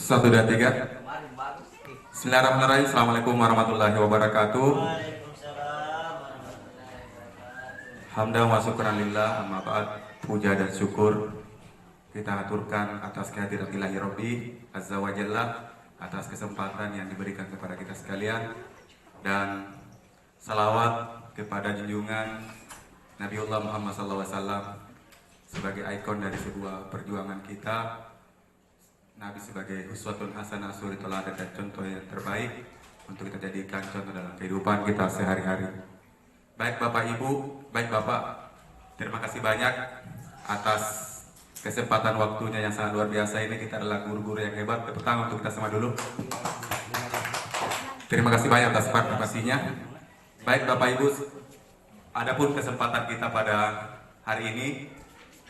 Satu dua tiga. Bismillahirrahmanirrahim. Assalamualaikum warahmatullahi wabarakatuh. Hamdan wa syukran lillah, amma ba'd. Puja dan syukur kita aturkan atas kehadirat ilahi Rabbi Azza wa Jalla, atas kesempatan yang diberikan kepada kita sekalian, dan salawat kepada junjungan Nabiullah Muhammad SAW sebagai ikon dari sebuah perjuangan kita. Nabi sebagai uswatun hasanah, suri teladan dan contoh yang terbaik untuk kita jadikan contoh dalam kehidupan kita sehari-hari. Baik Bapak Ibu, baik Bapak, terima kasih banyak atas kesempatan waktunya yang sangat luar biasa ini. Kita adalah guru-guru yang hebat. Tepuk tangan untuk kita semua dulu. Terima kasih banyak atas partisipasinya. Baik Bapak Ibu, adapun kesempatan kita pada hari ini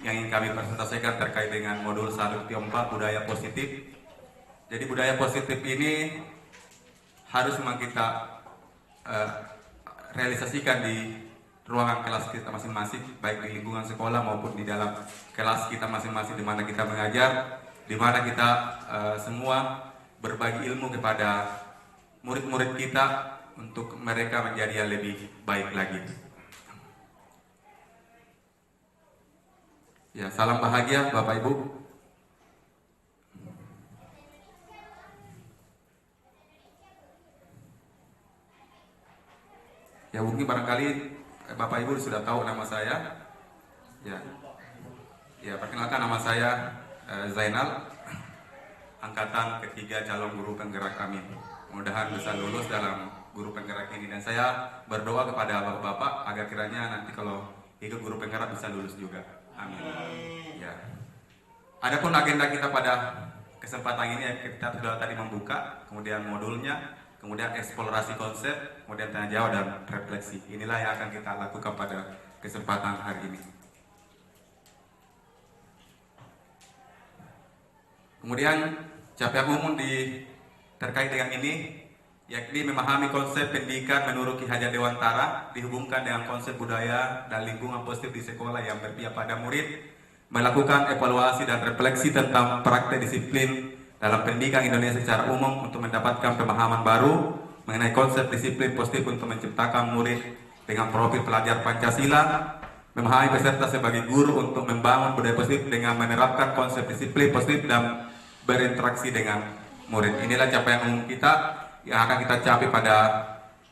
yang ingin kami presentasikan terkait dengan modul 1 Tiongkok budaya positif. Jadi budaya positif ini harus memang kita realisasikan di ruangan kelas kita masing-masing, baik di lingkungan sekolah maupun di dalam kelas kita masing-masing, di mana kita mengajar, di mana kita semua berbagi ilmu kepada murid-murid kita untuk mereka menjadi yang lebih baik lagi. Ya, salam bahagia Bapak Ibu. Ya, mungkin barangkali Bapak Ibu sudah tahu nama saya. Ya, perkenalkan, nama saya Zainal, angkatan ketiga calon guru penggerak kami. Mudah-mudahan bisa lulus dalam guru penggerak ini, dan saya berdoa kepada Bapak-bapak agar kiranya nanti kalau ikut guru penggerak bisa lulus juga. Amin. Ya. Adapun agenda kita pada kesempatan ini, kita sudah tadi membuka, kemudian modulnya, kemudian eksplorasi konsep, kemudian tanya jawab dan refleksi. Inilah yang akan kita lakukan pada kesempatan hari ini. Kemudian capaian umum terkait dengan ini, yakni memahami konsep pendidikan menurut Ki Hajar Dewantara dihubungkan dengan konsep budaya dan lingkungan positif di sekolah yang berpihak pada murid, melakukan evaluasi dan refleksi tentang praktek disiplin dalam pendidikan Indonesia secara umum untuk mendapatkan pemahaman baru mengenai konsep disiplin positif untuk menciptakan murid dengan profil pelajar Pancasila, memahami peserta sebagai guru untuk membangun budaya positif dengan menerapkan konsep disiplin positif dan berinteraksi dengan murid. Inilah capaian umum kita yang akan kita capai pada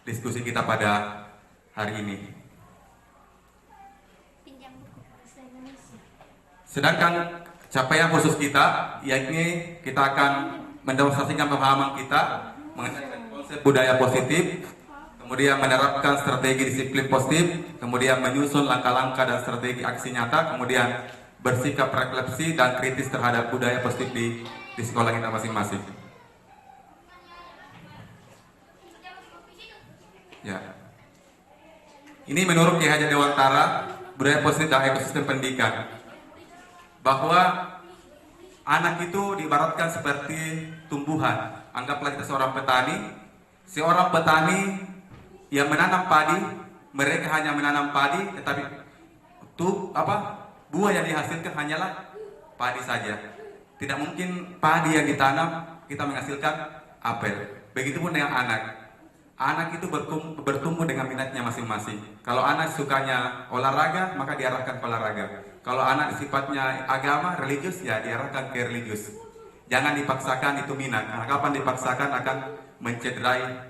diskusi kita pada hari ini. Sedangkan capaian khusus kita, yakni kita akan mendemonstrasikan pemahaman kita mengenai konsep budaya positif, kemudian menerapkan strategi disiplin positif, kemudian menyusun langkah-langkah dan strategi aksi nyata, kemudian bersikap refleksi dan kritis terhadap budaya positif di sekolah kita masing-masing. Ya. Ini menurut Ki Hajar Dewantara, budaya positif dan ekosistem pendidikan, bahwa anak itu diibaratkan seperti tumbuhan. Anggaplah kita seorang petani. Seorang petani yang menanam padi, mereka hanya menanam padi, tetapi buah yang dihasilkan hanyalah padi saja. Tidak mungkin padi yang ditanam kita menghasilkan apel. Begitupun dengan anak. Anak itu bertumbuh dengan minatnya masing-masing. Kalau anak sukanya olahraga, maka diarahkan ke olahraga. Kalau anak sifatnya agama, religius, ya diarahkan ke religius. Jangan dipaksakan itu minat. Karena kapan dipaksakan akan mencederai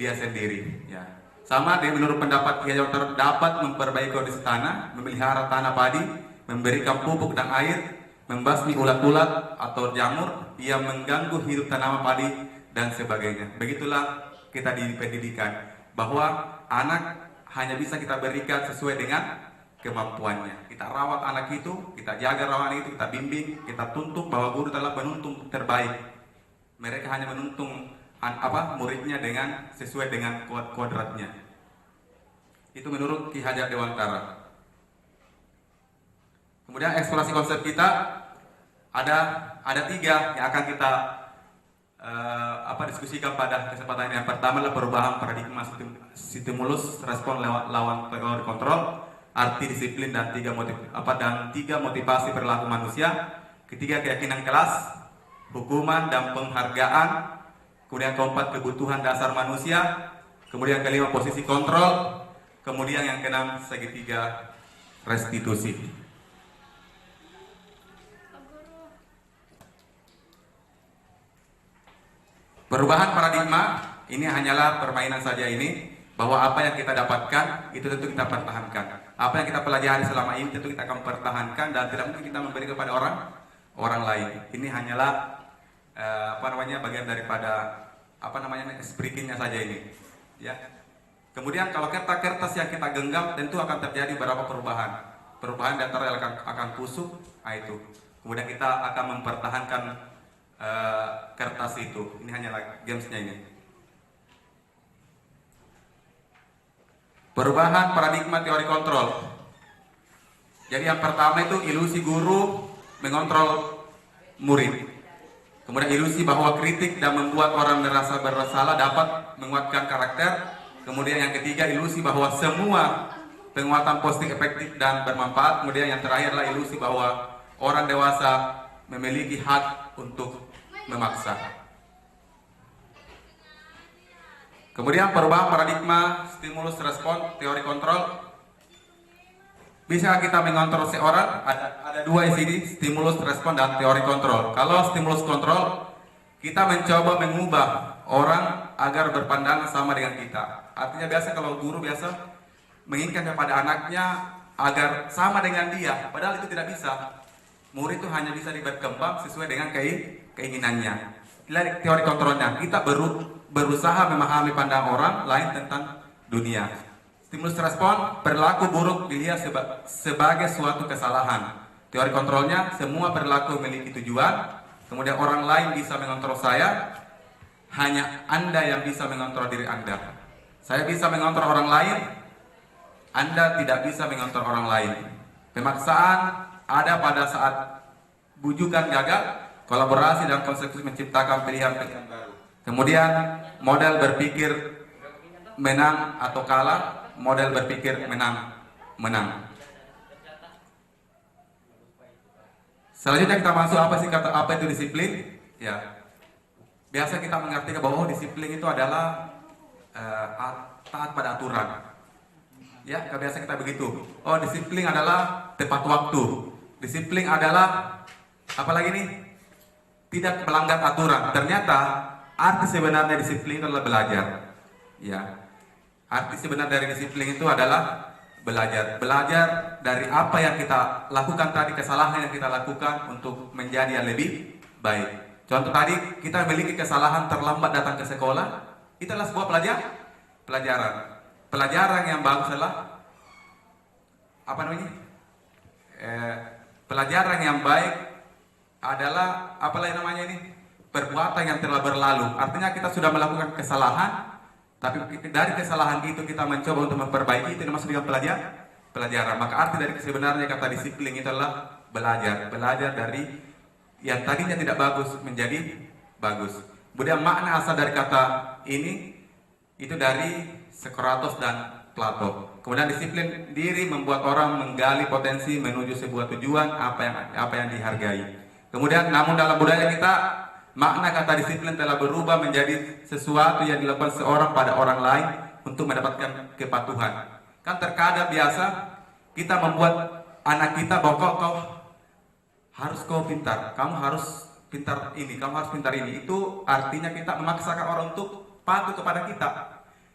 dia sendiri. Ya. Sama dengan menurut pendapat Ki Hajar dapat memperbaiki kondisi tanah, memelihara tanah padi, memberikan pupuk dan air, membasmi ulat-ulat atau jamur yang mengganggu hidup tanaman padi dan sebagainya. Begitulah kita di pendidikan, bahwa anak hanya bisa kita berikan sesuai dengan kemampuannya. Kita rawat anak itu, kita jaga rawat itu, kita bimbing, kita tuntut, bahwa guru telah menuntun terbaik. Mereka hanya menuntun muridnya dengan sesuai dengan kodratnya. Itu menurut Ki Hajar Dewantara. Kemudian eksplorasi konsep kita ada 3 yang akan kita diskusikan pada kesempatan ini. Yang pertama adalah perubahan paradigma stimulus respon lewat lawan teori kontrol, arti disiplin dan tiga motivasi perilaku manusia. Ketiga, keyakinan kelas. hukuman dan penghargaan. Kemudian keempat, kebutuhan dasar manusia. Kemudian kelima, posisi kontrol. Kemudian yang keenam, segitiga restitusi. Perubahan paradigma ini hanyalah permainan saja ini, bahwa apa yang kita dapatkan itu tentu kita pertahankan. Apa yang kita pelajari selama ini tentu kita akan pertahankan dan tidak mungkin kita memberi kepada orang lain. Ini hanyalah bagian daripada speakingnya saja ini. Ya. Kemudian kalau kertas-kertas yang kita genggam tentu akan terjadi beberapa perubahan. Perubahan di antara akan kusut, itu. Kemudian kita akan mempertahankan kertas itu. Ini hanyalah gamesnya ini. Perubahan paradigma teori kontrol. Jadi yang pertama itu ilusi guru mengontrol murid. Kemudian ilusi bahwa kritik dan membuat orang merasa bersalah dapat menguatkan karakter. Kemudian yang ketiga, ilusi bahwa semua penguatan positif efektif dan bermanfaat. Kemudian yang terakhir adalah ilusi bahwa orang dewasa memiliki hak untuk memaksa. Kemudian perubahan paradigma stimulus respon teori kontrol. Bisa kita mengontrol seorang? Ada dua di sini, stimulus respon dan teori kontrol. Kalau stimulus kontrol, kita mencoba mengubah orang agar berpandangan sama dengan kita. Artinya biasa kalau guru biasa menginginkan kepada anaknya agar sama dengan dia, padahal itu tidak bisa. Murid itu hanya bisa berkembang sesuai dengan keinginannya. Teori kontrolnya, kita berusaha memahami pandangan orang lain tentang dunia. Stimulus respon, perilaku buruk dilihat sebagai suatu kesalahan. Teori kontrolnya, semua perilaku memiliki tujuan. Kemudian orang lain bisa mengontrol saya, hanya Anda yang bisa mengontrol diri Anda. Saya bisa mengontrol orang lain, Anda tidak bisa mengontrol orang lain. Pemaksaan ada pada saat bujukan gagal, kolaborasi dan konsekuensi menciptakan pilihan-pilihan baru. Kemudian model berpikir menang atau kalah, model berpikir menang. Selanjutnya kita masuk apa itu disiplin? Ya. Biasa kita mengerti bahwa disiplin itu adalah taat pada aturan. Ya, biasa kita begitu. Oh, disiplin adalah tepat waktu. Disiplin adalah apalagi nih? Tidak melanggar aturan. Ternyata arti sebenarnya disiplin itu adalah belajar. Ya. Arti sebenarnya dari disiplin itu adalah belajar. Belajar dari apa yang kita lakukan tadi, kesalahan yang kita lakukan untuk menjadi yang lebih baik. Contoh tadi, kita memiliki kesalahan terlambat datang ke sekolah, itu adalah sebuah pelajaran. Pelajaran yang bagus adalah pelajaran yang baik adalah perbuatan yang telah berlalu. Artinya kita sudah melakukan kesalahan, tapi dari kesalahan itu kita mencoba untuk memperbaiki, itu dimaksud dengan pelajaran. Maka arti dari sebenarnya kata disiplin itu adalah belajar dari yang tadinya tidak bagus menjadi bagus. Kemudian makna asal dari kata ini itu dari Socrates dan Plato. Kemudian disiplin diri membuat orang menggali potensi menuju sebuah tujuan apa yang dihargai. Kemudian namun dalam budaya kita makna kata disiplin telah berubah menjadi sesuatu yang dilakukan seorang pada orang lain untuk mendapatkan kepatuhan. Kan terkadang biasa kita membuat anak kita bahwa kau pintar, kamu harus pintar ini, kamu harus pintar ini. Itu artinya kita memaksakan orang untuk patuh kepada kita.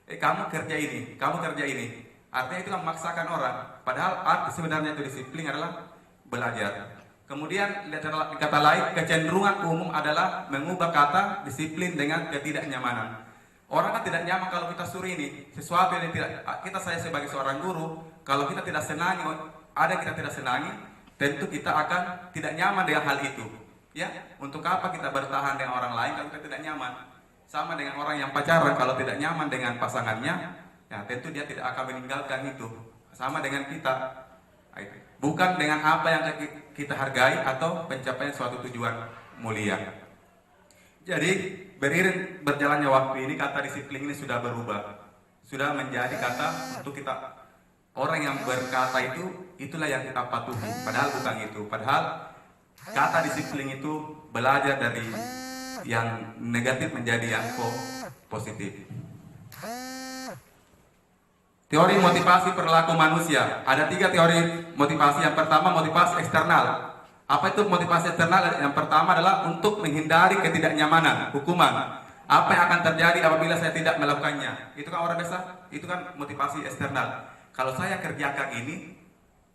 Kamu kerja ini, kamu kerja ini. Artinya itu memaksakan orang. Padahal arti sebenarnya itu disiplin adalah belajar. Kemudian kata lain, kecenderungan umum adalah mengubah kata disiplin dengan ketidaknyamanan. Orang kan tidak nyaman kalau kita suruh ini sesuatu yang tidak saya sebagai seorang guru, kalau kita tidak senangi, ada yang kita tidak senangi, tentu kita akan tidak nyaman dengan hal itu. Ya, untuk apa kita bertahan dengan orang lain kalau kita tidak nyaman? Sama dengan orang yang pacaran, kalau tidak nyaman dengan pasangannya, ya tentu dia tidak akan meninggalkan itu. Sama dengan kita. Bukan dengan apa yang kita hargai atau pencapaian suatu tujuan mulia. Jadi beriring berjalannya waktu ini kata disiplin ini sudah berubah, sudah menjadi kata untuk kita orang yang berkata itulah yang kita patuhi. Padahal bukan itu. Padahal Kata disiplin itu belajar dari yang negatif menjadi yang positif. Teori motivasi perilaku manusia. Ada 3 teori motivasi. Yang pertama, motivasi eksternal. Apa itu motivasi eksternal? Yang pertama adalah untuk menghindari ketidaknyamanan, hukuman. Apa yang akan terjadi apabila saya tidak melakukannya? Itu kan orang biasa, itu kan motivasi eksternal. Kalau saya kerjakan ini,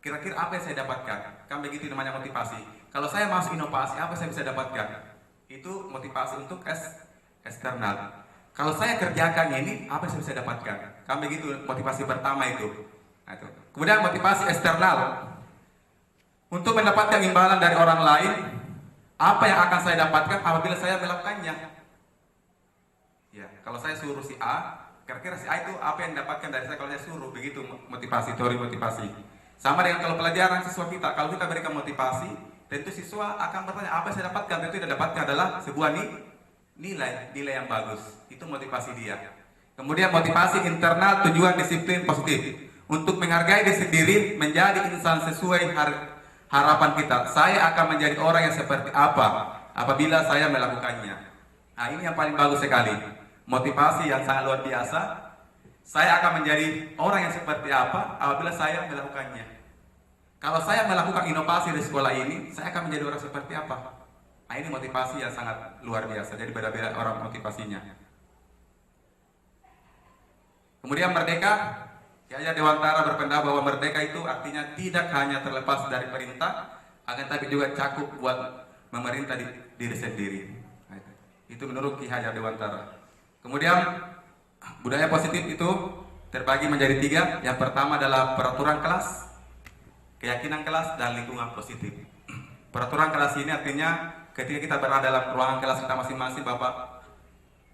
kira-kira apa yang saya dapatkan? Kan begitu namanya motivasi. Kalau saya masuk inovasi, apa yang saya bisa dapatkan? Itu motivasi untuk eksternal. Kalau saya kerjakan ini, apa yang saya bisa dapatkan? Kan begitu motivasi pertama itu. Nah, itu. Kemudian motivasi eksternal. Untuk mendapatkan imbalan dari orang lain, apa yang akan saya dapatkan apabila saya melakukannya? Ya, kalau saya suruh si A, kira-kira si A itu apa yang dapatkan dari saya kalau saya suruh? Begitu motivasi, teori motivasi. Sama dengan kalau pelajaran siswa kita, kalau kita berikan motivasi, tentu siswa akan bertanya apa yang saya dapatkan. Tentu yang dapatkan adalah sebuah nilai yang bagus. Itu motivasi dia. Kemudian motivasi internal, tujuan disiplin positif. Untuk menghargai diri sendiri, menjadi insan sesuai harapan kita. Saya akan menjadi orang yang seperti apa apabila saya melakukannya. Nah, ini yang paling bagus sekali. Motivasi yang sangat luar biasa. Saya akan menjadi orang yang seperti apa apabila saya melakukannya. Kalau saya melakukan inovasi di sekolah ini, saya akan menjadi orang seperti apa? Nah, ini motivasi yang sangat luar biasa. Jadi beda-beda orang motivasinya. Kemudian merdeka. Ki Hajar Dewantara berpendapat bahwa merdeka itu artinya tidak hanya terlepas dari perintah, akan tapi juga cakup buat memerintah diri sendiri. Nah, itu menurut Ki Hajar Dewantara. Kemudian budaya positif itu terbagi menjadi 3. Yang pertama adalah peraturan kelas, keyakinan kelas, dan lingkungan positif. Peraturan kelas ini artinya ketika kita berada dalam ruangan kelas kita masing-masing, Bapak,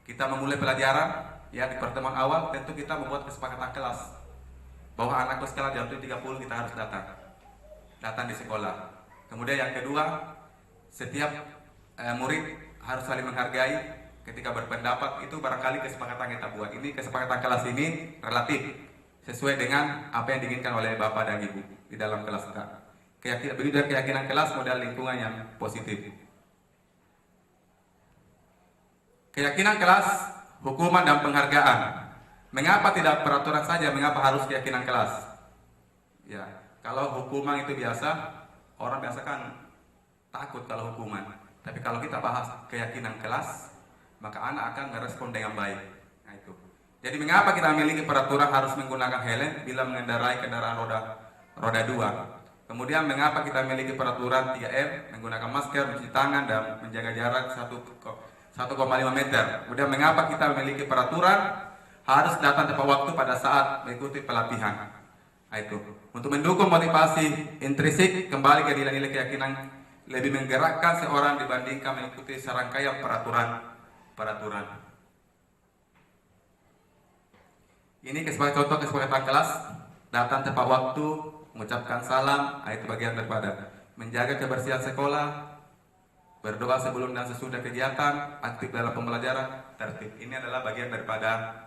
kita memulai pelajaran, ya di pertemuan awal tentu kita membuat kesepakatan kelas bahwa anak sekolah jam 7.30 kita harus datang di sekolah. Kemudian yang kedua, setiap murid harus saling menghargai ketika berpendapat. Itu barangkali kesepakatan kita buat. Ini kesepakatan kelas ini relatif sesuai dengan apa yang diinginkan oleh Bapak dan Ibu di dalam kelas kita. Keyakinan kelas, modal lingkungan yang positif. Keyakinan kelas, hukuman dan penghargaan. Mengapa tidak peraturan saja? Mengapa harus keyakinan kelas? Ya, kalau hukuman itu biasa, orang biasa kan takut kalau hukuman. Tapi kalau kita bahas keyakinan kelas, maka anak akan merespon dengan baik. Nah, itu. Jadi mengapa kita memiliki peraturan harus menggunakan helm bila mengendarai kendaraan roda 2? Kemudian mengapa kita memiliki peraturan 3M, menggunakan masker, mencuci tangan, dan menjaga jarak 1,5 meter? Kemudian mengapa kita memiliki peraturan harus datang tepat waktu pada saat mengikuti pelatihan? Nah, itu untuk mendukung motivasi intrinsik, kembali ke nilai-nilai keyakinan, lebih menggerakkan seorang dibandingkan mengikuti serangkaian peraturan. Ini contoh kesepakatan kelas: datang tepat waktu, mengucapkan salam. Nah, itu bagian daripada menjaga kebersihan sekolah, berdoa sebelum dan sesudah kegiatan, aktif dalam pembelajaran, tertib. Ini adalah bagian daripada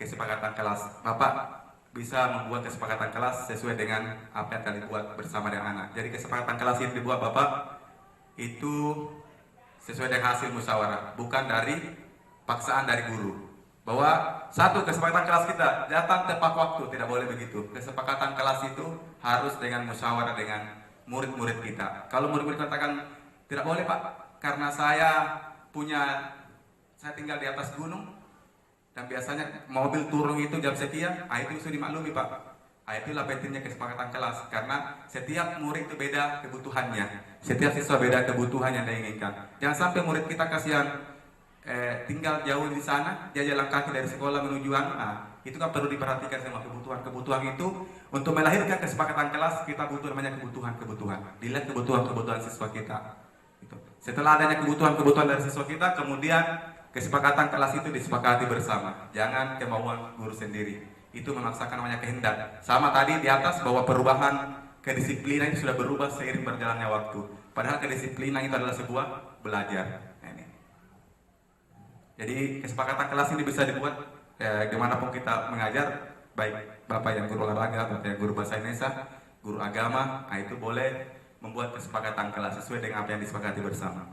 kesepakatan kelas. Bapak bisa membuat kesepakatan kelas sesuai dengan apa yang kalian buat bersama dengan anak. Jadi kesepakatan kelas yang dibuat Bapak itu sesuai dengan hasil musyawarah, bukan dari paksaan dari guru. Bahwa satu, kesepakatan kelas kita datang tepat waktu, tidak boleh begitu. Kesepakatan kelas itu harus dengan musyawarah dengan murid-murid kita. Kalau murid-murid katakan tidak boleh Pak, karena saya tinggal di atas gunung, dan biasanya mobil turun itu jam sekian, itu sudah dimaklumi Pak. Itulah pentingnya kesepakatan kelas, karena setiap murid itu beda kebutuhannya, setiap siswa beda kebutuhan yang diinginkan. Jangan sampai murid kita kasihan tinggal jauh di sana, dia jalan kaki dari sekolah menuju itu kan perlu diperhatikan sama kebutuhan itu. Untuk melahirkan kesepakatan kelas kita butuh namanya kebutuhan. Dilihat kebutuhan siswa kita. Setelah adanya kebutuhan dari siswa kita, kemudian kesepakatan kelas itu disepakati bersama. Jangan kemauan guru sendiri. Itu memaksakan namanya kehendak. Sama tadi di atas bahwa perubahan kedisiplinan itu sudah berubah seiring berjalannya waktu. Padahal kedisiplinan itu adalah sebuah belajar. Ini. Jadi kesepakatan kelas ini bisa dibuat dimanapun kita mengajar, baik Bapak yang guru olahraga, Bapak yang guru bahasa Indonesia, guru agama, itu boleh membuat kesepakatan kelas sesuai dengan apa yang disepakati bersama.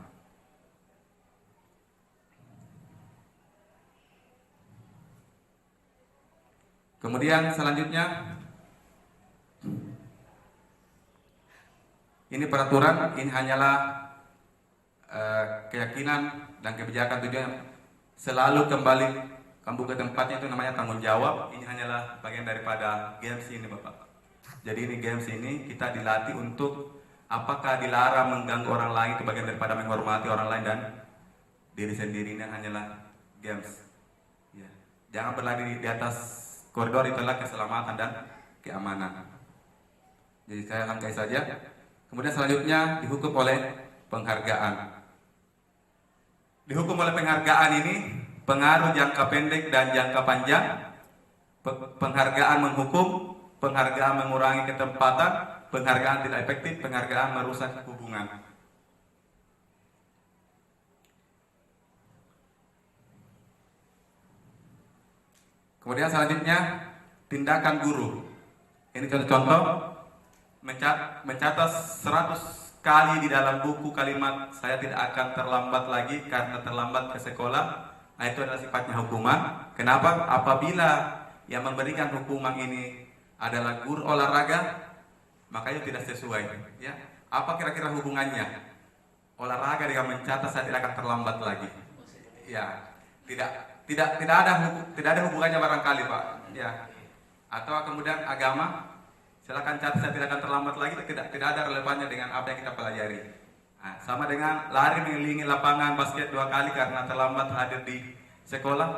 Kemudian selanjutnya, ini peraturan, ini hanyalah keyakinan dan kebijakan tujuan selalu kembali ke tempatnya, itu namanya tanggung jawab. Ini hanyalah bagian daripada games ini Bapak. Jadi ini games ini kita dilatih untuk apakah dilarang mengganggu orang lain, itu bagian daripada menghormati orang lain dan diri sendiri. Ini hanyalah games. Ya. Jangan berlari di atas koridor, itulah keselamatan dan keamanan. Jadi saya langkai saja. Kemudian selanjutnya dihukum oleh penghargaan. Dihukum oleh penghargaan ini pengaruh jangka pendek dan jangka panjang. Penghargaan menghukum, penghargaan mengurangi ketepatan, penghargaan tidak efektif, penghargaan merusak hubungan. Kemudian selanjutnya tindakan guru. Ini contoh-contoh, mencatat 100 kali di dalam buku kalimat saya tidak akan terlambat lagi karena terlambat ke sekolah. Nah, itu adalah sifatnya hukuman. Kenapa? Apabila yang memberikan hukuman ini adalah guru olahraga, maka itu tidak sesuai. Ya, apa kira-kira hubungannya? Olahraga dengan mencatat saya tidak akan terlambat lagi. Ya, tidak ada hubungannya barangkali Pak. Ya. Atau kemudian agama, silakan catat saya tidak akan terlambat lagi, tidak ada relevannya dengan apa yang kita pelajari. Nah, sama dengan lari mengelilingi lapangan basket 2 kali karena terlambat hadir di sekolah.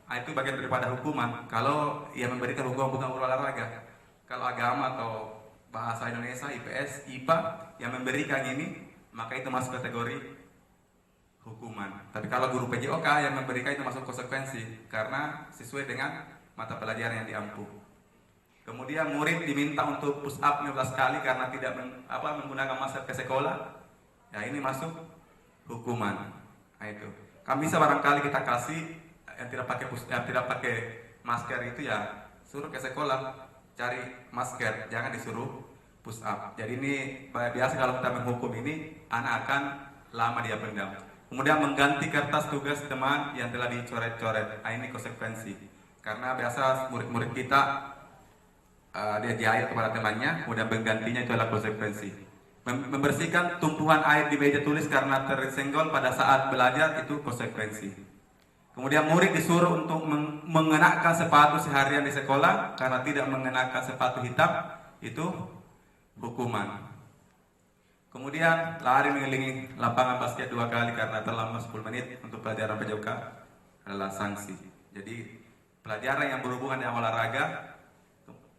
Nah, itu bagian daripada hukuman. Kalau yang memberikan hukuman bukan guru olahraga. Kalau agama atau bahasa Indonesia, IPS, IPA yang memberikan ini, maka itu masuk kategori hukuman. Tapi kalau guru PJOK yang memberikan itu masuk konsekuensi karena sesuai dengan mata pelajaran yang diampu. Kemudian murid diminta untuk push up 15 kali karena tidak menggunakan masker ke sekolah. Ya, ini masuk hukuman. Nah, itu. Kami bisa barangkali kita kasih yang tidak pakai masker itu ya suruh ke sekolah cari masker, jangan disuruh push up. Jadi ini biasa kalau kita menghukum ini anak akan lama dia pendam. Kemudian mengganti kertas tugas teman yang telah dicoret-coret. Nah, ini konsekuensi. Karena biasa murid-murid kita dia jahit kepada temannya, kemudian menggantinya itu adalah konsekuensi. Membersihkan tumpuan air di meja tulis karena tersenggol pada saat belajar, itu konsekuensi. Kemudian murid disuruh untuk mengenakan sepatu seharian di sekolah karena tidak mengenakan sepatu hitam, itu hukuman. Kemudian lari mengelilingi lapangan basket 2 kali karena terlambat 10 menit untuk pelajaran PJOK adalah sanksi. Jadi pelajaran yang berhubungan dengan olahraga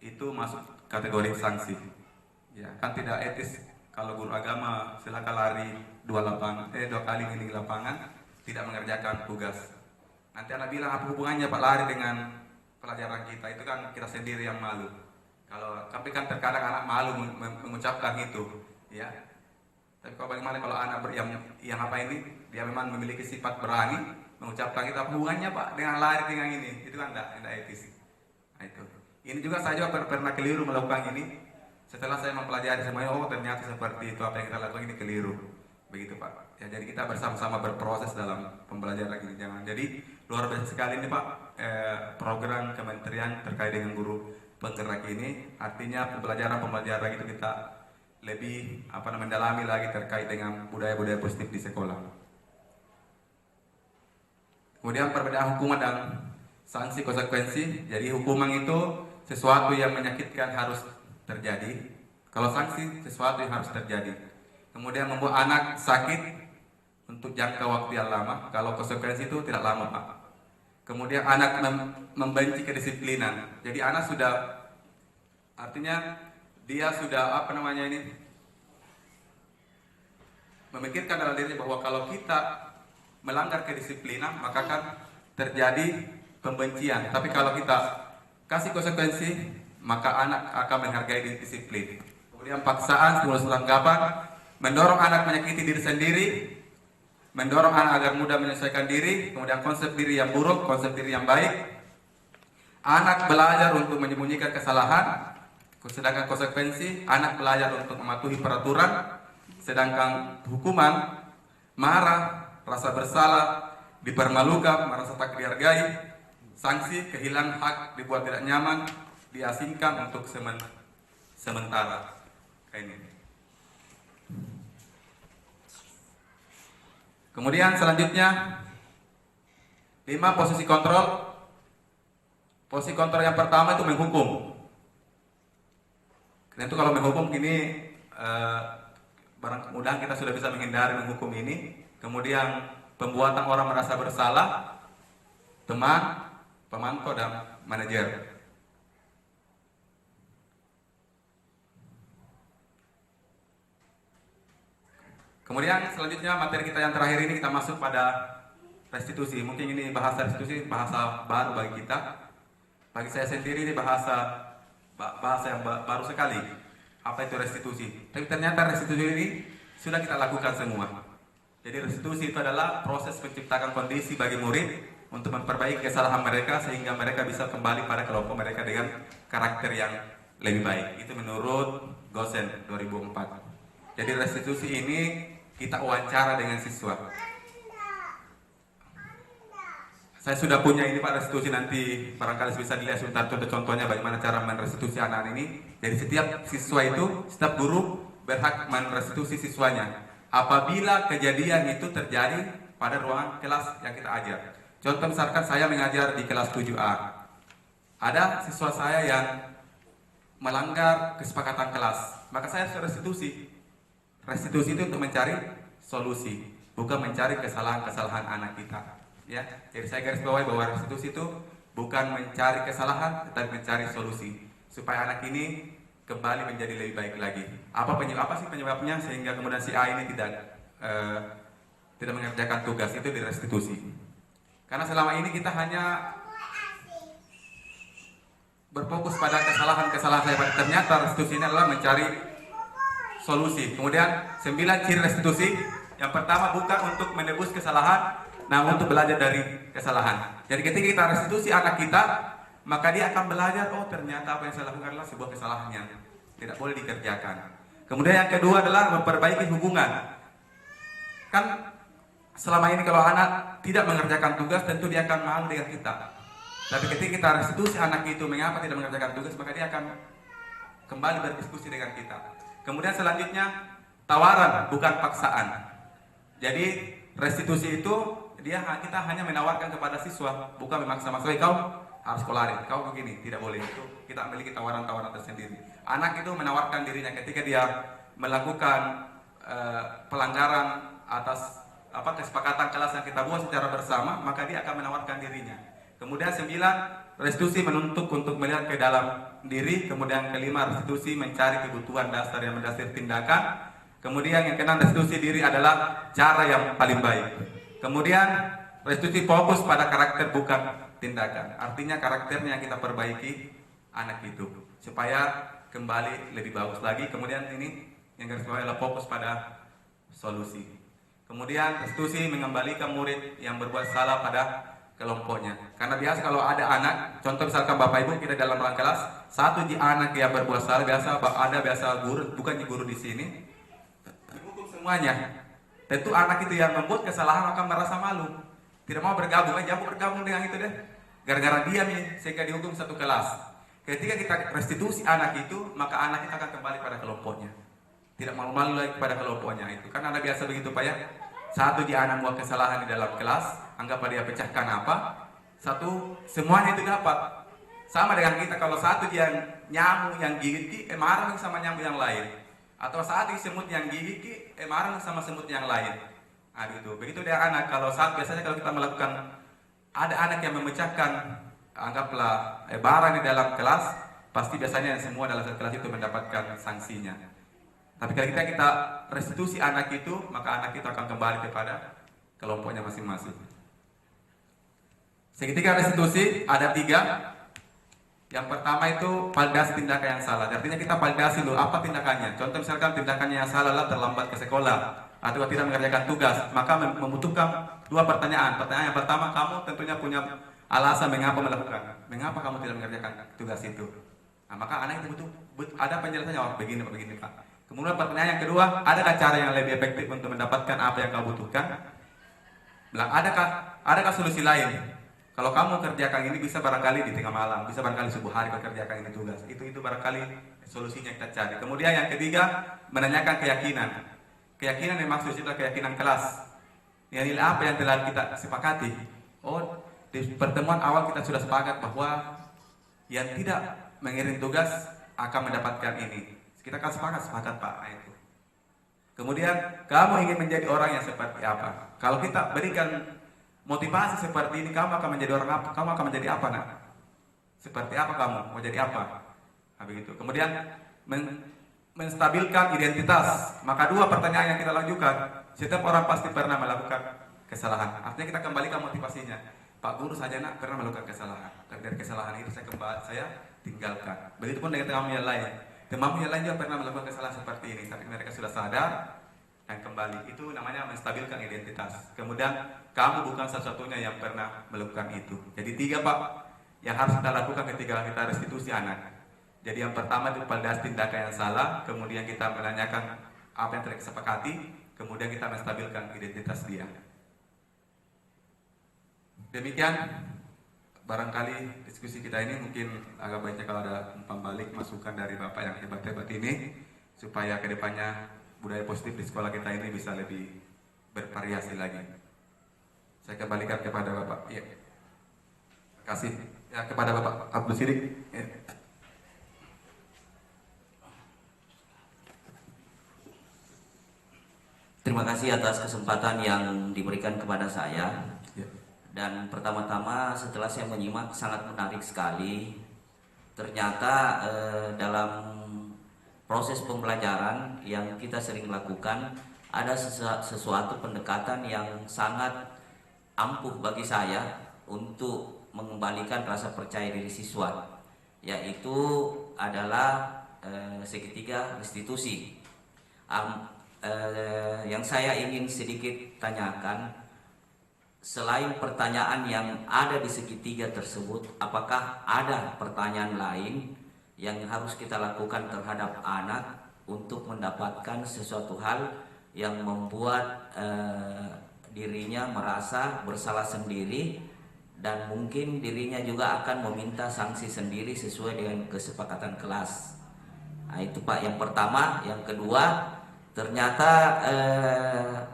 itu masuk kategori sanksi. Ya, kan tidak etis kalau guru agama silakan lari 2 kali mengelilingi lapangan tidak mengerjakan tugas. Nanti anak bilang apa hubungannya Pak lari dengan pelajaran kita? Itu kan kita sendiri yang malu. Tapi kan terkadang anak malu mengucapkan itu, ya. Tapi bagaimana kalau anak yang apa ini dia memang memiliki sifat berani mengucapkan itu, apa hubungannya Pak dengan lari dengan ini? Itu kan tidak etis. Nah, itu. Ini juga saya juga pernah keliru melakukan ini. Setelah saya mempelajari semuanya, oh ternyata seperti itu, apa yang kita lakukan ini keliru. Begitu Pak. Ya, jadi kita bersama-sama berproses dalam pembelajaran ini. Jadi luar biasa sekali ini Pak program kementerian terkait dengan guru penggerak ini. Artinya pembelajaran itu kita lebih mendalami lagi terkait dengan budaya-budaya positif di sekolah. Kemudian perbedaan hukuman dan sanksi konsekuensi. Jadi hukuman itu sesuatu yang menyakitkan harus terjadi. Kalau sanksi sesuatu yang harus terjadi. Kemudian membuat anak sakit untuk jangka waktu yang lama. Kalau konsekuensi itu tidak lama Pak. Kemudian anak membenci kedisiplinan. Jadi anak sudah, artinya dia sudah memikirkan dalam dirinya bahwa kalau kita melanggar kedisiplinan maka kan terjadi pembencian. Tapi kalau kita kasih konsekuensi maka anak akan menghargai disiplin. Kemudian paksaan, stimulus tanggapan, mendorong anak menyakiti diri sendiri, mendorong anak agar mudah menyelesaikan diri. Kemudian konsep diri yang buruk, konsep diri yang baik. Anak belajar untuk menyembunyikan kesalahan. Sedangkan konsekuensi, anak belajar untuk mematuhi peraturan. Sedangkan hukuman marah, rasa bersalah, dipermalukan, merasa tak dihargai, sanksi kehilangan hak, dibuat tidak nyaman, diasingkan untuk sementara. Kayak ini. Kemudian selanjutnya 5 posisi kontrol. Posisi kontrol yang pertama itu menghukum. Tentu kalau menghukum ini barang mudah kita sudah bisa menghindari menghukum ini. Kemudian pembuatan orang merasa bersalah, teman, pemantau dan manajer. Kemudian selanjutnya materi kita yang terakhir ini kita masuk pada restitusi. Mungkin ini bahasa restitusi bahasa baru bagi kita. Bagi saya sendiri ini bahasa yang baru sekali. Apa itu restitusi? Tapi ternyata restitusi ini sudah kita lakukan semua. Jadi restitusi itu adalah proses menciptakan kondisi bagi murid untuk memperbaiki kesalahan mereka sehingga mereka bisa kembali pada kelompok mereka dengan karakter yang lebih baik. Itu menurut Gosen 2004. Jadi restitusi ini kita wawancara dengan siswa. Saya sudah punya ini Pak restitusi, nanti barangkali bisa dilihat sebentar contoh-contohnya bagaimana cara merestitusi anak ini. Jadi setiap siswa itu, setiap guru berhak merestitusi siswanya apabila kejadian itu terjadi pada ruangan kelas yang kita ajar. Contoh misalkan saya mengajar di kelas 7A. Ada siswa saya yang melanggar kesepakatan kelas, maka saya harus restitusi. Restitusi itu untuk mencari solusi, bukan mencari kesalahan-kesalahan anak kita. Ya, jadi saya garis bawahi bahwa restitusi itu bukan mencari kesalahan, tetapi mencari solusi supaya anak ini kembali menjadi lebih baik lagi. Apa sih penyebabnya sehingga kemudian si A ini tidak mengerjakan tugas itu di restitusi? Karena selama ini kita hanya berfokus pada kesalahan-kesalahan saya. Ternyata restitusi ini adalah mencari solusi. Kemudian 9 ciri restitusi. Yang pertama bukan untuk menebus kesalahan, namun untuk belajar dari kesalahan. Jadi ketika kita restitusi anak kita, maka dia akan belajar, oh ternyata apa yang saya lakukan adalah sebuah kesalahan yang tidak boleh dikerjakan. Kemudian yang kedua adalah memperbaiki hubungan. Kan selama ini kalau anak tidak mengerjakan tugas, tentu dia akan malu dengan kita. Tapi ketika kita restitusi anak itu mengapa tidak mengerjakan tugas, maka dia akan kembali berdiskusi dengan kita. Kemudian selanjutnya tawaran bukan paksaan. Jadi restitusi itu kita hanya menawarkan kepada siswa, bukan memaksa maksudnya kau harus sekolarin, kau begini, tidak boleh. Itu kita memiliki tawaran-tawaran tersendiri. Anak itu menawarkan dirinya ketika dia melakukan pelanggaran atas kesepakatan kelas yang kita buat secara bersama, maka dia akan menawarkan dirinya. Kemudian 9, restitusi menuntut untuk melihat ke dalam diri. Kemudian kelima, restitusi mencari kebutuhan dasar yang mendasari tindakan. Kemudian yang keenam, restitusi diri adalah cara yang paling baik. Kemudian restitusi fokus pada karakter bukan tindakan. Artinya karakternya yang kita perbaiki anak itu supaya kembali lebih bagus lagi. Kemudian ini yang garis bawah adalah fokus pada solusi. Kemudian restitusi mengembalikan murid yang berbuat salah pada kelompoknya. Karena biasa kalau ada anak, contoh misalkan Bapak Ibu kita dalam ruang kelas, satu anak yang berbuat salah, biasa guru, bukan guru di sini, dihukum semuanya. Tentu anak itu yang membuat kesalahan akan merasa malu, tidak mau bergabung, jangan bergabung dengan itu deh. Gara-gara dia nih, sehingga dihukum satu kelas. Ketika kita restitusi anak itu, maka anak kita akan kembali pada kelompoknya. Tidak malu-malu lagi pada kelompoknya itu. Karena ada biasa begitu Pak ya. Satu anak buat kesalahan di dalam kelas, anggap dia pecahkan apa, satu semuanya itu dapat. Sama dengan kita, kalau satu dia nyamuk yang gigit, marah sama nyamuk yang lain. Atau satu semut yang gigit, marah sama semut yang lain. Nah, gitu. Begitu dia anak, biasanya kalau kita melakukan, ada anak yang memecahkan, anggaplah barang di dalam kelas, pasti biasanya semua dalam kelas itu mendapatkan sanksinya. Tapi kalau kita restitusi anak itu, maka anak itu akan kembali kepada kelompoknya masing-masing. Seketika restitusi ada 3. Yang pertama itu validasi tindakan yang salah. Artinya kita validasi dulu apa tindakannya. Contoh misalkan tindakannya yang salah adalah terlambat ke sekolah atau tidak mengerjakan tugas, maka membutuhkan 2 pertanyaan. Pertanyaan yang pertama, kamu tentunya punya alasan mengapa melakukan. Mengapa kamu tidak mengerjakan tugas itu? Nah, maka anak itu butuh ada penjelasannya, begini Pak. Kemudian pertanyaan yang kedua, adakah cara yang lebih efektif untuk mendapatkan apa yang kau butuhkan? Bilang, adakah solusi lain? Kalau kamu kerjakan ini bisa barangkali di tengah malam, bisa barangkali subuh hari kau kerjakan ini tugas. Itu barangkali solusinya kita cari. Kemudian yang ketiga, menanyakan keyakinan. Keyakinan yang maksud itu adalah keyakinan kelas. Nilai apa yang telah kita sepakati? Oh, di pertemuan awal kita sudah sepakat bahwa yang tidak mengirim tugas akan mendapatkan ini. Kita kan sepakat Pak. Nah, itu. Kemudian kamu ingin menjadi orang yang seperti apa? Kalau kita berikan motivasi seperti ini, kamu akan menjadi orang apa? Kamu akan menjadi apa, nak? Seperti apa kamu? Mau jadi apa? Nah, begitu. Kemudian menstabilkan identitas. Maka dua pertanyaan yang kita lanjutkan. Setiap orang pasti pernah melakukan kesalahan. Artinya kita kembalikan motivasinya. Pak Guru saja nak pernah melakukan kesalahan. Tapi dari kesalahan itu saya tinggalkan. Begitupun dengan teman yang lain. Teman yang lain juga pernah melakukan kesalahan seperti ini. Tapi mereka sudah sadar dan kembali. Itu namanya menstabilkan identitas. Kemudian kamu bukan satu-satunya yang pernah melakukan itu. Jadi 3 Pak yang harus kita lakukan ketika kita restitusi anak. Jadi yang pertama itu pada tindakan yang salah. Kemudian kita menanyakan apa yang telah disepakati. Kemudian kita menstabilkan identitas dia. Demikian barangkali diskusi kita ini mungkin agak banyak kalau ada umpan balik masukan dari Bapak yang hebat-hebat ini supaya kedepannya budaya positif di sekolah kita ini bisa lebih bervariasi lagi. Saya kembalikan kepada Bapak. Ya. Terima kasih. Ya, kepada Bapak Abdul Sidik. Ya. Terima kasih atas kesempatan yang diberikan kepada saya. Dan pertama-tama setelah saya menyimak sangat menarik sekali. Ternyata dalam proses pembelajaran yang kita sering lakukan ada sesuatu pendekatan yang sangat ampuh bagi saya untuk mengembalikan rasa percaya diri siswa, yaitu adalah segitiga restitusi. Yang saya ingin sedikit tanyakan, selain pertanyaan yang ada di segitiga tersebut, apakah ada pertanyaan lain yang harus kita lakukan terhadap anak untuk mendapatkan sesuatu hal yang membuat dirinya merasa bersalah sendiri dan mungkin dirinya juga akan meminta sanksi sendiri sesuai dengan kesepakatan kelas. Nah, itu Pak yang pertama. Yang kedua, ternyata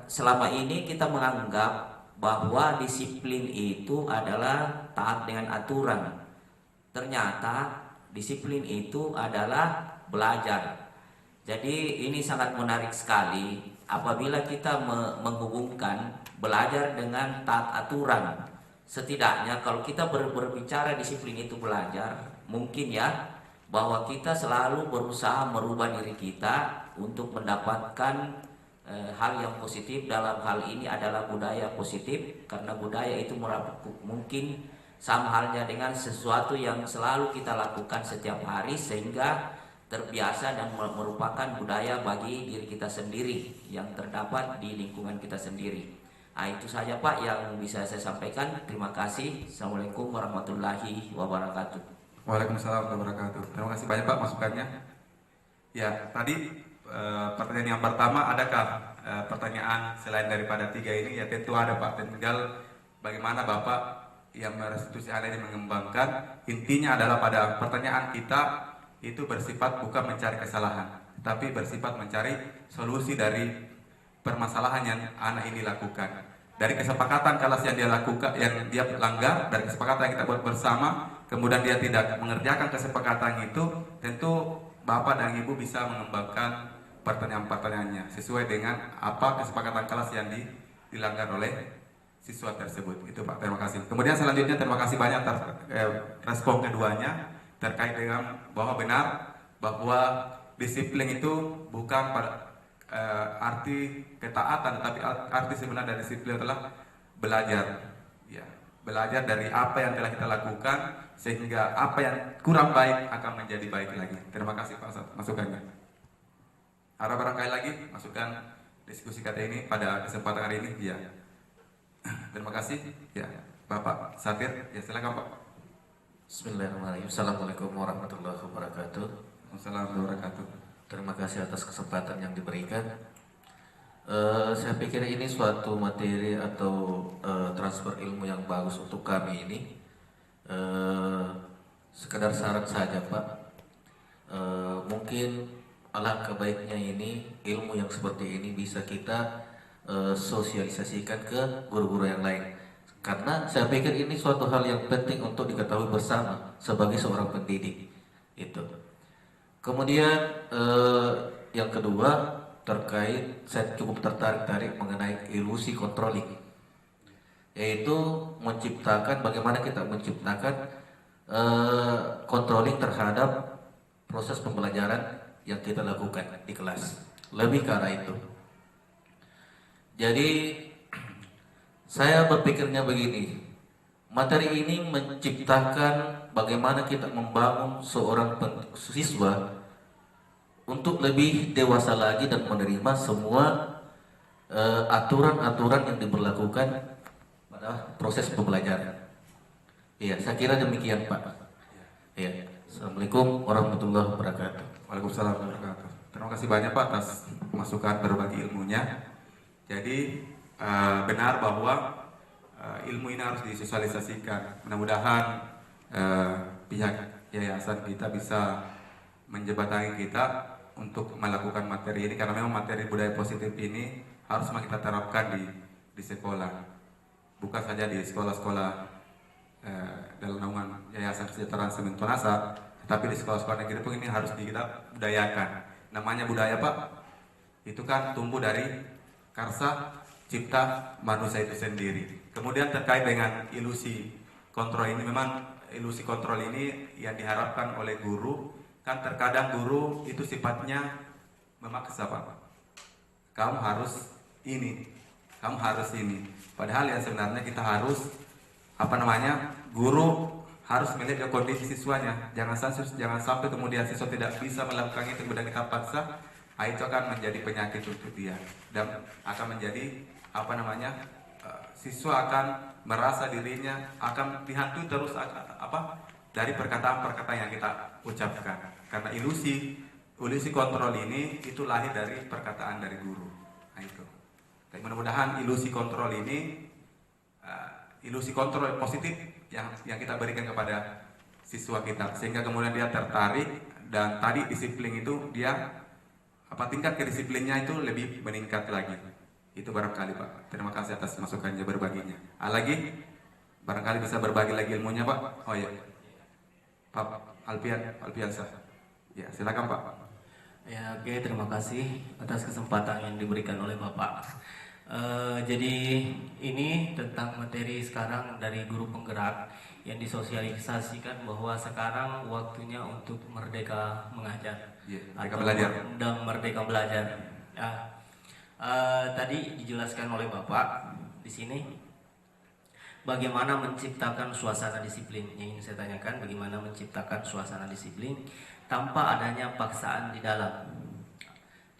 selama ini kita menganggap bahwa disiplin itu adalah taat dengan aturan. Ternyata disiplin itu adalah belajar. Jadi ini sangat menarik sekali apabila kita menghubungkan belajar dengan taat aturan. Setidaknya kalau kita berbicara disiplin itu belajar, mungkin ya bahwa kita selalu berusaha merubah diri kita untuk mendapatkan hal yang positif. Dalam hal ini adalah budaya positif, karena budaya itu mungkin sama halnya dengan sesuatu yang selalu kita lakukan setiap hari sehingga terbiasa dan merupakan budaya bagi diri kita sendiri yang terdapat di lingkungan kita sendiri. Nah, itu saja Pak yang bisa saya sampaikan. Terima kasih. Assalamualaikum warahmatullahi wabarakatuh. Waalaikumsalam warahmatullahi wabarakatuh. Terima kasih banyak Pak masukannya. Ya, tadi pertanyaan yang pertama, adakah pertanyaan selain daripada 3 ini? Ya tentu ada Pak. Tinggal bagaimana Bapak yang merestitusi anak ini mengembangkan. Intinya adalah pada pertanyaan kita itu bersifat bukan mencari kesalahan, tapi bersifat mencari solusi dari permasalahan yang anak ini lakukan. Dari kesepakatan kelas yang dia lakukan, yang dia langgar, dari kesepakatan yang kita buat bersama, kemudian dia tidak mengerjakan kesepakatan itu, tentu Bapak dan Ibu bisa mengembangkan pertanyaan-pertanyaannya sesuai dengan apa kesepakatan kelas yang dilanggar oleh siswa tersebut. Itu Pak, terima kasih. Kemudian selanjutnya terima kasih banyak atas respon keduanya terkait dengan bahwa benar bahwa disiplin itu bukan pada arti ketaatan, tetapi arti sebenarnya dari disiplin adalah belajar. Ya, belajar dari apa yang telah kita lakukan sehingga apa yang kurang baik akan menjadi baik lagi. Terima kasih Pak masukannya. Ada barangkali lagi masukan diskusi kita ini pada kesempatan hari ini? Ya. Terima kasih. Ya, Bapak Safir, ya silakan Pak. Bismillahirrahmanirrahim. Assalamualaikum warahmatullahi wabarakatuh. Wassalamualaikum warahmatullahi wabarakatuh. Terima kasih atas kesempatan yang diberikan. Saya pikir ini suatu materi atau transfer ilmu yang bagus untuk kami ini. Sekedar saran saja Pak. Mungkin alangkah baiknya ini ilmu yang seperti ini bisa kita sosialisasikan ke guru-guru yang lain. Karena saya pikir ini suatu hal yang penting untuk diketahui bersama sebagai seorang pendidik. Itu. Kemudian yang kedua terkait saya cukup tertarik mengenai ilusi controlling, yaitu menciptakan bagaimana kita menciptakan controlling terhadap proses pembelajaran yang kita lakukan di kelas, lebih ke arah itu. Jadi saya berpikirnya begini, materi ini menciptakan bagaimana kita membangun seorang siswa untuk lebih dewasa lagi dan menerima semua aturan-aturan yang diberlakukan pada proses pembelajaran. Iya, saya kira demikian Pak. Iya. Assalamualaikum warahmatullahi wabarakatuh. Waalaikumsalam warahmatullahi wabarakatuh. Terima kasih banyak Pak atas masukan berbagi ilmunya. Jadi benar bahwa ilmu ini harus disosialisasikan. Mudah-mudahan pihak yayasan kita bisa menjembatani kita untuk melakukan materi ini, karena memang materi budaya positif ini harus kita terapkan di sekolah, bukan saja di sekolah-sekolah dalam naungan Yayasan Kesejahteraan Semen Tonasa, tapi di sekolah-sekolah negeri pun ini harus kita budayakan. Namanya budaya Pak, itu kan tumbuh dari karsa cipta manusia itu sendiri. Kemudian terkait dengan ilusi kontrol ini, memang ilusi kontrol ini yang diharapkan oleh guru. Kan terkadang guru itu sifatnya memaksa Pak. Kamu harus ini, kamu harus ini. Padahal yang sebenarnya kita harus guru harus melihat kondisi siswanya. Jangan sampai kemudian siswa tidak bisa melakukan itu kemudian kita paksa. Itu akan menjadi penyakit untuk dia dan akan menjadi siswa akan merasa dirinya akan dihantui terus dari perkataan-perkataan yang kita ucapkan. Karena ilusi kontrol ini itu lahir dari perkataan dari guru. Nah itu. Dan mudah-mudahan ilusi kontrol ini ilusi kontrol positif yang kita berikan kepada siswa kita, sehingga kemudian dia tertarik, dan tadi disiplin itu dia tingkat kedisiplinnya itu lebih meningkat lagi. Itu barangkali Pak. Terima kasih atas masukannya berbaginya. Lagi barangkali bisa berbagi lagi ilmunya Pak. Oh ya, Pak Alpiansah. Ya, silakan Pak. Ya, oke, terima kasih atas kesempatan yang diberikan oleh Bapak. Jadi ini tentang materi sekarang dari guru penggerak yang disosialisasikan bahwa sekarang waktunya untuk merdeka mengajar, merdeka belajar. Dan merdeka belajar. Tadi dijelaskan oleh Bapak di sini bagaimana menciptakan suasana disiplin. Yang ingin saya tanyakan, bagaimana menciptakan suasana disiplin tanpa adanya paksaan di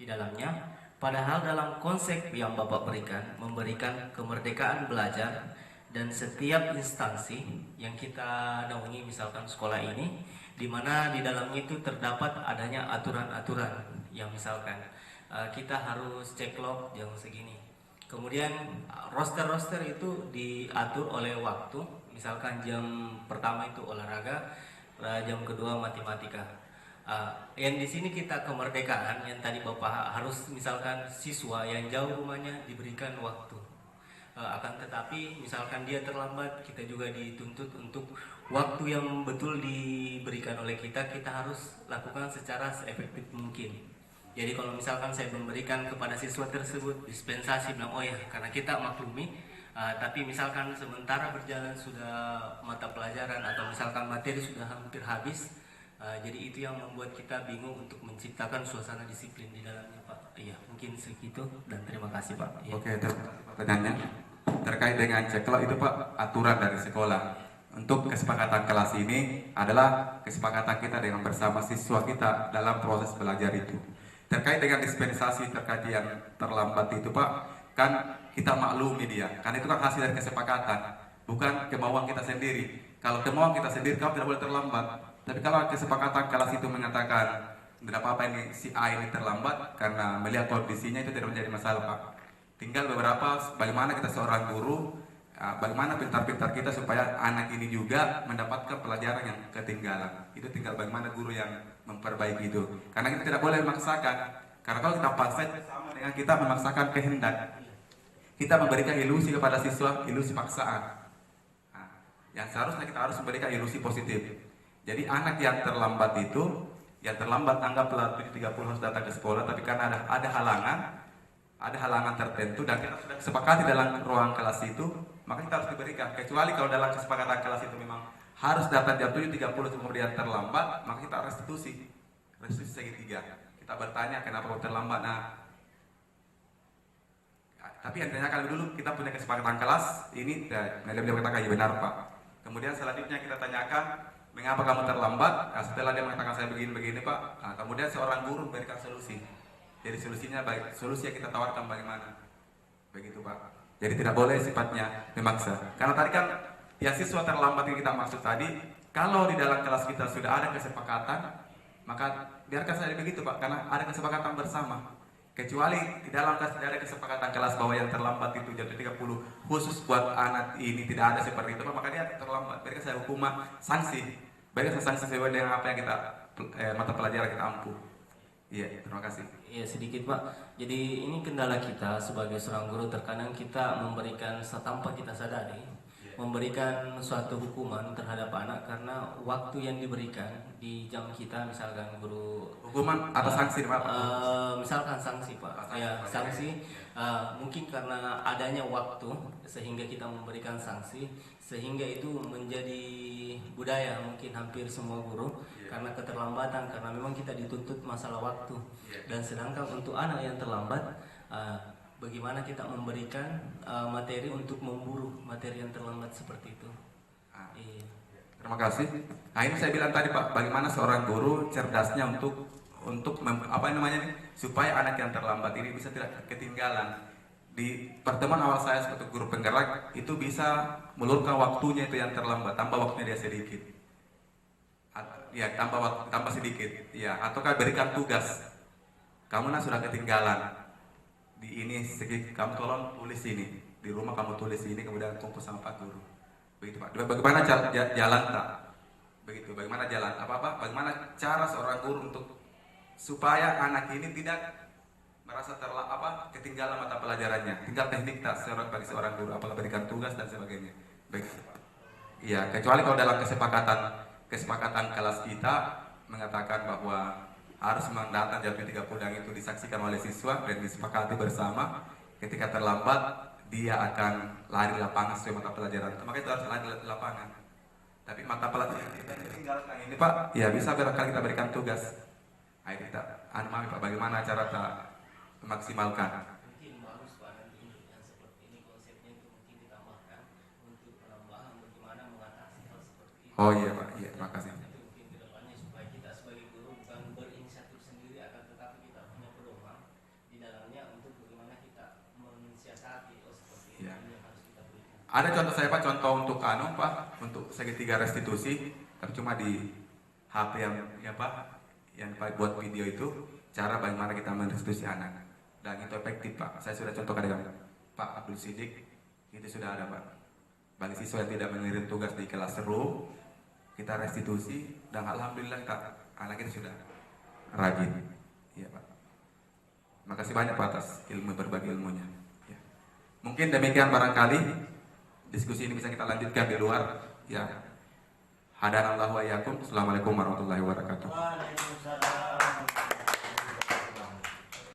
dalamnya. Padahal dalam konsep yang Bapak berikan, memberikan kemerdekaan belajar, dan setiap instansi yang kita naungi, misalkan sekolah ini, di mana di dalamnya itu terdapat adanya aturan-aturan yang misalkan kita harus cek log jam segini. Kemudian roster itu diatur oleh waktu, misalkan jam pertama itu olahraga, jam kedua matematika. Yang di sini kita kemerdekaan yang tadi Bapak harus misalkan siswa yang jauh rumahnya diberikan waktu. Akan tetapi misalkan dia terlambat, kita juga dituntut untuk waktu yang betul diberikan oleh kita harus lakukan secara seefektif mungkin. Jadi kalau misalkan saya memberikan kepada siswa tersebut dispensasi, bilang oh ya karena kita maklumi, tapi misalkan sementara berjalan sudah mata pelajaran atau misalkan materi sudah hampir habis, jadi itu yang membuat kita bingung untuk menciptakan suasana disiplin di dalamnya Pak. Iya, mungkin segitu dan terima kasih Pak. Ya. Oke, pertanyaannya terkait dengan ceklok itu Pak, aturan dari sekolah. Untuk kesepakatan kelas ini adalah kesepakatan kita dengan bersama siswa kita dalam proses belajar itu. Terkait dengan dispensasi terkait yang terlambat itu Pak, kan kita maklumi dia, kan itu kan hasil dari kesepakatan, bukan kemauan kita sendiri. Kalau kemauan kita sendiri, kamu tidak boleh terlambat. Tapi kalau kesepakatan kelas itu mengatakan tidak apa-apa ini si A ini terlambat karena melihat kondisinya itu tidak menjadi masalah Pak. Tinggal beberapa bagaimana kita seorang guru, bagaimana pintar-pintar kita supaya anak ini juga mendapatkan pelajaran yang ketinggalan. Itu tinggal bagaimana guru yang memperbaiki itu. Karena kita tidak boleh memaksakan. Karena kalau kita paksa sama dengan kita memaksakan kehendak. Kita memberikan ilusi kepada siswa, ilusi paksaan. Yang seharusnya kita harus memberikan ilusi positif. Jadi anak yang terlambat itu, yang terlambat anggaplah 7.30 harus datang ke sekolah, tapi karena ada halangan tertentu dan kita sudah sepakati dalam ruang kelas itu, maka kita harus diberikan. Kecuali kalau dalam kesepakatan kelas itu memang harus datang jam 7.30 kemudian terlambat, maka kita restitusi segitiga. Kita bertanya kenapa kau terlambat. Tapi yang ditanyakan dulu, kita punya kesepakatan kelas ini, beliau katakan ya benar Pak. Kemudian selanjutnya kita tanyakan mengapa kamu terlambat. Setelah dia mengatakan saya begini Pak, kemudian seorang guru memberikan solusi. Jadi solusinya baik, solusi yang kita tawarkan bagaimana, begitu Pak. Jadi tidak boleh sifatnya memaksa. Karena tadi kan ya siswa terlambat yang kita maksud tadi, kalau di dalam kelas kita sudah ada kesepakatan, maka biarkan saja begitu Pak, karena ada kesepakatan bersama. Kecuali di dalam kelas tidak ada kesepakatan kelas bahwa yang terlambat itu jam 30 khusus buat anak ini tidak ada seperti itu, maka dia terlambat. Berikan saya hukuman sanksi, berikan saya sanksi sesuai dengan apa yang kita mata pelajaran kita ampuh. Iya, terima kasih. Iya sedikit Pak. Jadi ini kendala kita sebagai seorang guru, terkadang kita memberikan tanpa kita sadari memberikan suatu hukuman terhadap anak karena waktu yang diberikan di jam kita, misalkan guru Hukuman atau sanksi Pak? Misalkan sanksi Pak, ya sanksi mungkin karena adanya waktu sehingga kita memberikan sanksi, sehingga itu menjadi budaya mungkin hampir semua guru karena keterlambatan, karena memang kita dituntut masalah waktu. Dan sedangkan untuk anak yang terlambat, bagaimana kita memberikan materi untuk memburu materi yang terlambat seperti itu. Iya. Terima kasih. Nah ini saya bilang tadi Pak, bagaimana seorang guru cerdasnya untuk supaya anak yang terlambat ini bisa tidak ketinggalan. Di pertemuan awal saya sebagai guru penggerak itu bisa meluruskan waktunya itu yang terlambat, tambah waktunya dia sedikit. Ya tambah sedikit. Ya ataukah berikan tugas. Kamu sudah ketinggalan. Di ini kamu tolong tulis ini. Di rumah kamu tulis ini kemudian kumpul sama Pak Guru. Begitu Pak. Bagaimana jalan tak? Begitu. Bagaimana jalan? Bagaimana cara seorang guru untuk supaya anak ini tidak merasa ketinggalan mata pelajarannya. Tinggal teknik tak bagi seorang guru, apalagi berikan tugas dan sebagainya. Begitu Pak. Iya, kecuali kalau dalam kesepakatan kelas kita mengatakan bahwa harus mendatang jam 30 yang itu disaksikan oleh siswa dan disepakati bersama. Ketika terlambat dia akan lari lapangan sesuai mata pelajaran, maka itu harus lari di lapangan. Tapi mata pelajaran kita tinggalkan ini Pak, ya bisa barangkali kita berikan tugas. Ayo kita Pak, bagaimana cara kita memaksimalkan. Mungkin bagus Pak, nanti yang seperti ini konsepnya itu mungkin ditambahkan untuk penambahan bagaimana mengatasi hal seperti ini. Oh iya Pak, iya terima kasih. Itu mungkin kedepannya supaya kita sebagai guru bukan berinisiatif sendiri, akan tetapi kita punya pedoman di dalamnya untuk bagaimana kita mensiasati seperti ini yang harus kita berikan. Ada contoh saya Pak, contoh untuk Pak, untuk segitiga restitusi, tapi cuma di HP yang Pak buat video itu, cara bagaimana kita merestitusi anak. Dan itu efektif Pak. Saya sudah contohkan dengan Pak Abdul Sidik, itu sudah ada Pak. Bagi siswa yang tidak mengirim tugas di kelas room, kita restitusi dan alhamdulillah anak kita sudah rajin. Iya Pak. Makasih banyak Pak atas berbagi ilmunya. Ya. Mungkin demikian barangkali diskusi ini bisa kita lanjutkan di luar. Ya. Hadanallahu wa iyyakum. Assalamualaikum warahmatullahi wabarakatuh.